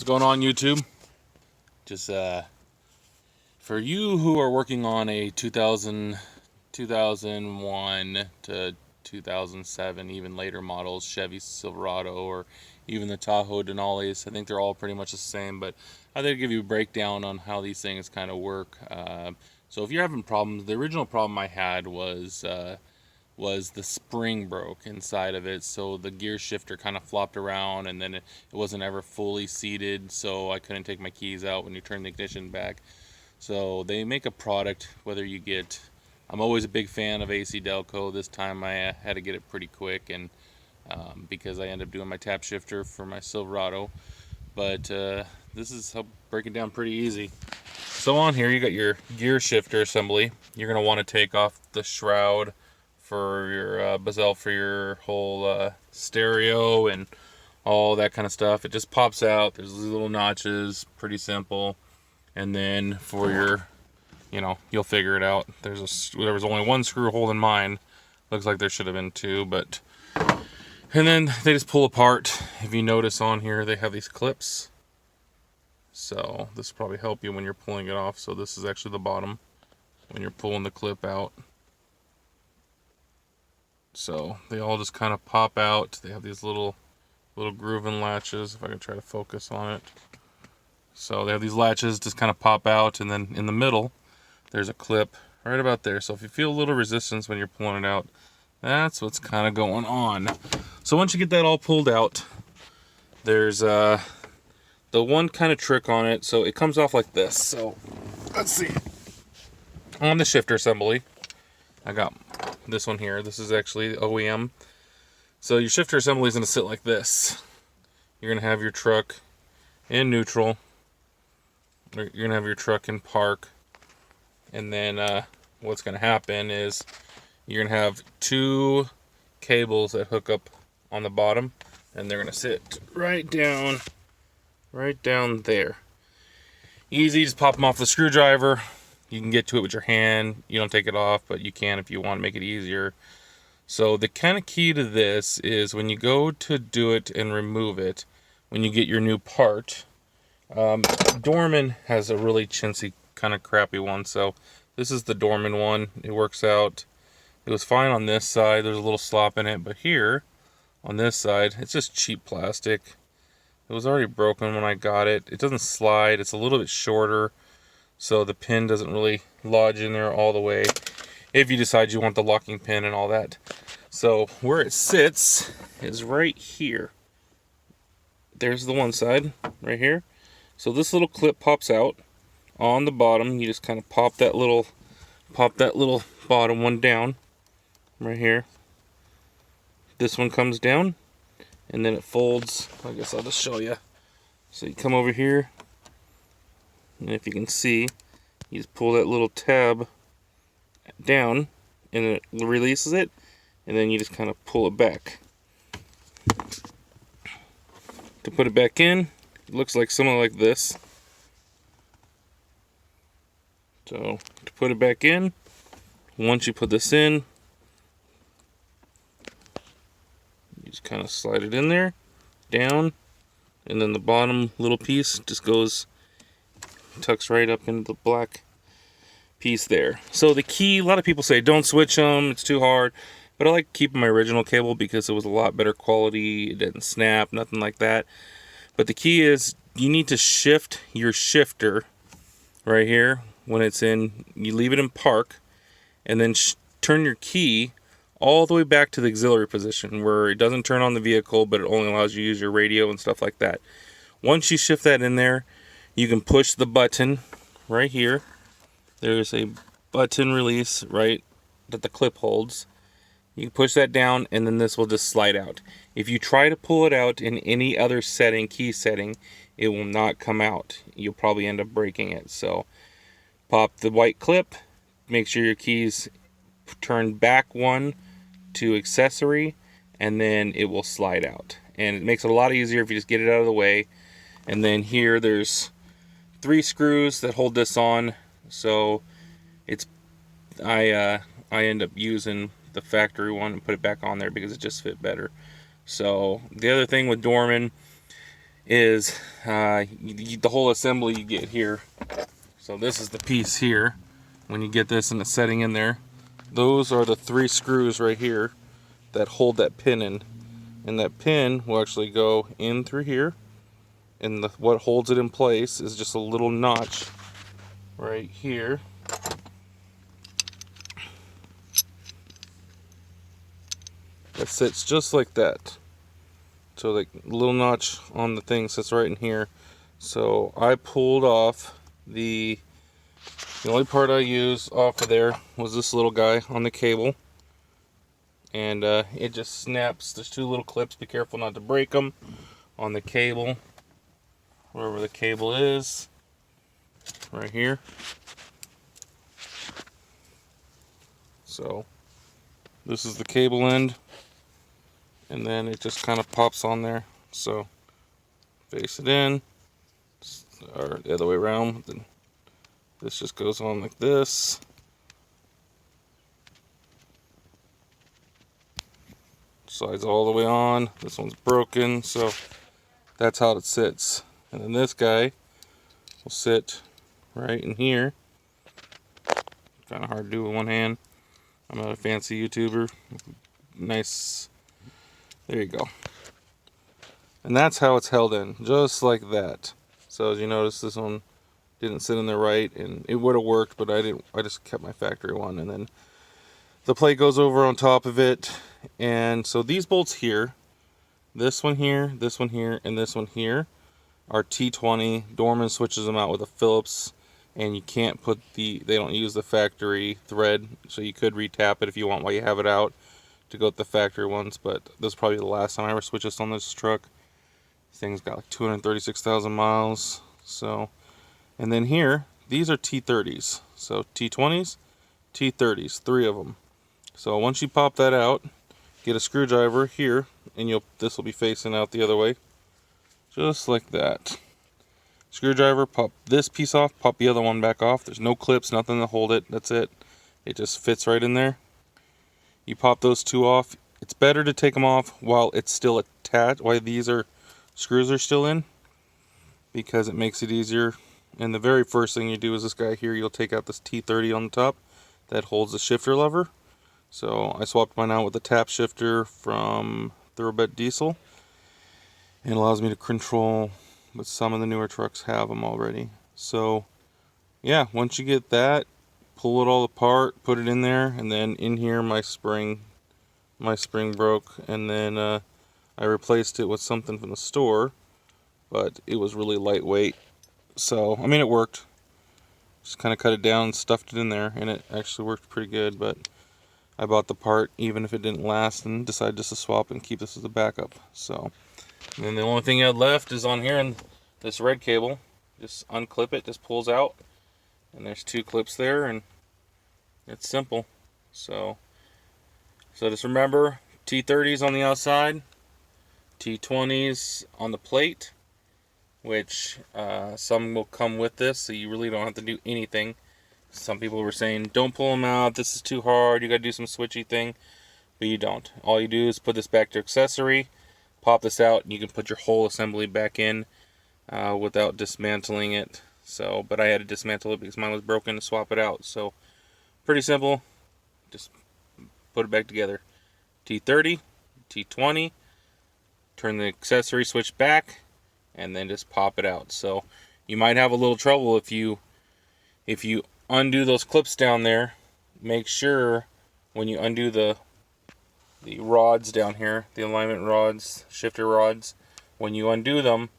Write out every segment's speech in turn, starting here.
going on, YouTube? Just for you who are working on a 2001 to 2007, even later models, Chevy Silverado, or even the Tahoe Denali's, I think they're all pretty much the same, but I think I'll give you a breakdown on how these things kind of work. So if you're having problems, the original problem I had was the spring broke inside of it, so the gear shifter kind of flopped around, and then it wasn't ever fully seated, so I couldn't take my keys out when you turn the ignition back. So they make a product, whether you get, I'm always a big fan of AC Delco. This time I had to get it pretty quick, and because I ended up doing my tap shifter for my Silverado, but this is how break it down pretty easy. So on here you got your gear shifter assembly. You're going to want to take off the shroud for your bezel for your whole stereo and all that kind of stuff. It just pops out. There's these little notches, pretty simple. And then for your, you'll figure it out. There was only one screw hole in mine. Looks like there should have been two, but. And then they just pull apart. If you notice on here, they have these clips. So this will probably help you when you're pulling it off. So this is actually the bottom when you're pulling the clip out. So they all just kind of pop out. They have these little groove and latches, if I can try to focus on it. So they have these latches just kind of pop out, and then in the middle there's a clip right about there. So if you feel a little resistance when you're pulling it out, that's what's kind of going on. So once you get that all pulled out, there's the one kind of trick on it. So it comes off like this. So let's see. On the shifter assembly, I got this one here. This is actually OEM. So your shifter assembly is going to sit like this. You're going to have your truck in neutral. You're going to have your truck in park. And then what's going to happen is you're going to have two cables that hook up on the bottom. And they're going to sit right down there. Easy, just pop them off the screwdriver. You can get to it with your hand. You don't take it off, but you can if you want to make it easier. So the kind of key to this is when you go to do it and remove it, when you get your new part, Dorman has a really chintzy kind of crappy one. So this is the Dorman one. It works out. It was fine on this side. There's a little slop in it, but here on this side, it's just cheap plastic. It was already broken when I got it. It doesn't slide. It's a little bit shorter, so the pin doesn't really lodge in there all the way if you decide you want the locking pin and all that. So where it sits is right here. There's the one side right here. So this little clip pops out on the bottom. You just kind of pop that little bottom one down right here. This one comes down and then it folds. I guess I'll just show you. So you come over here, and if you can see, you just pull that little tab down and it releases it, and then you just kind of pull it back. To put it back in, it looks like something like this. So to put it back in, once you put this in, you just kind of slide it in there, down, and then the bottom little piece just tucks right up into the black piece there. So the key, a lot of people say don't switch them, it's too hard, but I like keeping my original cable because it was a lot better quality. It didn't snap, nothing like that. But the key is you need to shift your shifter right here when it's in, you leave it in park, and then turn your key all the way back to the auxiliary position where it doesn't turn on the vehicle, but it only allows you to use your radio and stuff like that. Once you shift that in there, you can push the button right here. There's a button release right that the clip holds. You can push that down, and then this will just slide out. If you try to pull it out in any other setting, key setting, it will not come out. You'll probably end up breaking it. So pop the white clip, make sure your keys turn back one to accessory, and then it will slide out. And it makes it a lot easier if you just get it out of the way. And then here there's 3 screws that hold this on. So I end up using the factory one and put it back on there because it just fit better. So the other thing with Dorman is the whole assembly you get here. So this is the piece here. When you get this and it's setting in there, those are the 3 screws right here that hold that pin in. And that pin will actually go in through here. And what holds it in place is just a little notch right here. That sits just like that. So the little notch on the thing sits right in here. So I pulled off the only part I used off of there was this little guy on the cable. And it just snaps. There's 2 little clips. Be careful not to break them on the cable. Wherever the cable is. Right here. So this is the cable end. And then it just kind of pops on there. So face it in, or the other way around. Then this just goes on like this. Slides all the way on. This one's broken, so that's how it sits. And then this guy will sit right in here. Kind of hard to do with one hand. I'm not a fancy YouTuber. Nice. There you go. And that's how it's held in, just like that. So as you notice, this one didn't sit in there right, and it would have worked, but I didn't. I just kept my factory one, and then the plate goes over on top of it. And so these bolts here, this one here, this one here, and this one here are T20. Dorman switches them out with a Phillips, and you can't put they don't use the factory thread, so you could retap it if you want while you have it out to go with the factory ones, but this is probably the last time I ever switched this on this truck. This thing's got like 236,000 miles. So, and then here, these are T30s. So T20s, T30s, 3 of them. So once you pop that out, get a screwdriver here, and this will be facing out the other way, just like that. Screwdriver, pop this piece off, pop the other one back off. There's no clips, nothing to hold it. That's it. It just fits right in there. You pop those 2 off. It's better to take them off while it's still attached, while these screws are still in, because it makes it easier. And the very first thing you do is this guy here. You'll take out this T30 on the top that holds the shifter lever. So I swapped mine out with a tap shifter from Thoroughbred Diesel. And it allows me to control, but some of the newer trucks have them already. So yeah, once you get that, pull it all apart, put it in there, and then in here my spring broke, and then I replaced it with something from the store, but it was really lightweight. So I mean, it worked. Just kind of cut it down and stuffed it in there, and it actually worked pretty good. But I bought the part even if it didn't last, and decided just to swap and keep this as a backup. So, and then the only thing I had left is on here, and this red cable. Just unclip it, just pulls out. And there's 2 clips there, and it's simple. So just remember, T30s on the outside, T20s on the plate, which some will come with this, so you really don't have to do anything. Some people were saying, don't pull them out, this is too hard, you gotta do some switchy thing, but you don't. All you do is put this back to accessory, pop this out, and you can put your whole assembly back in without dismantling it. So, but I had to dismantle it because mine was broken to swap it out. So, pretty simple. Just put it back together. T30, T20, turn the accessory switch back, and then just pop it out. So, you might have a little trouble if you undo those clips down there. Make sure when you undo the rods down here, the alignment rods, shifter rods, when you undo them,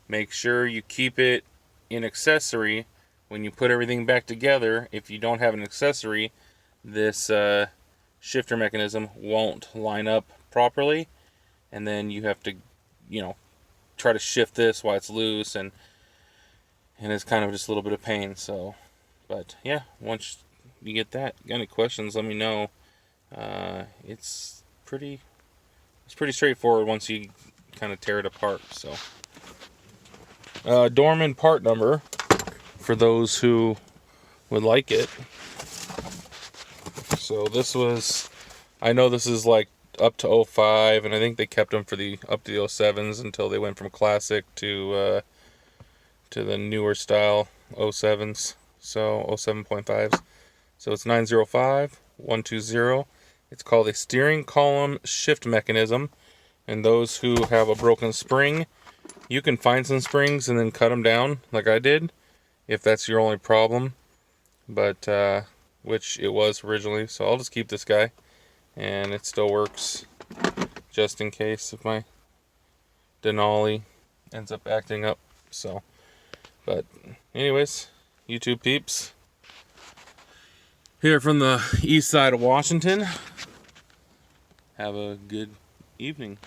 make sure you keep it in accessory. When you put everything back together, if you don't have an accessory, this shifter mechanism won't line up properly, and then you have to, try to shift this while it's loose, and it's kind of just a little bit of pain. So, but yeah, once you get that, got any questions, let me know. It's pretty straightforward once you kind of tear it apart. So, Dorman part number for those who would like it. So this was, I know this is like up to '05, and I think they kept them for the up to the '07s until they went from classic to the newer style '07s, so 07.5s. So it's 905120. It's called a steering column shift mechanism, and those who have a broken spring, you can find some springs and then cut them down like I did, if that's your only problem, but which it was originally. So I'll just keep this guy, and it still works just in case if my Denali ends up acting up. So, but anyways, YouTube peeps, here from the east side of Washington, have a good evening.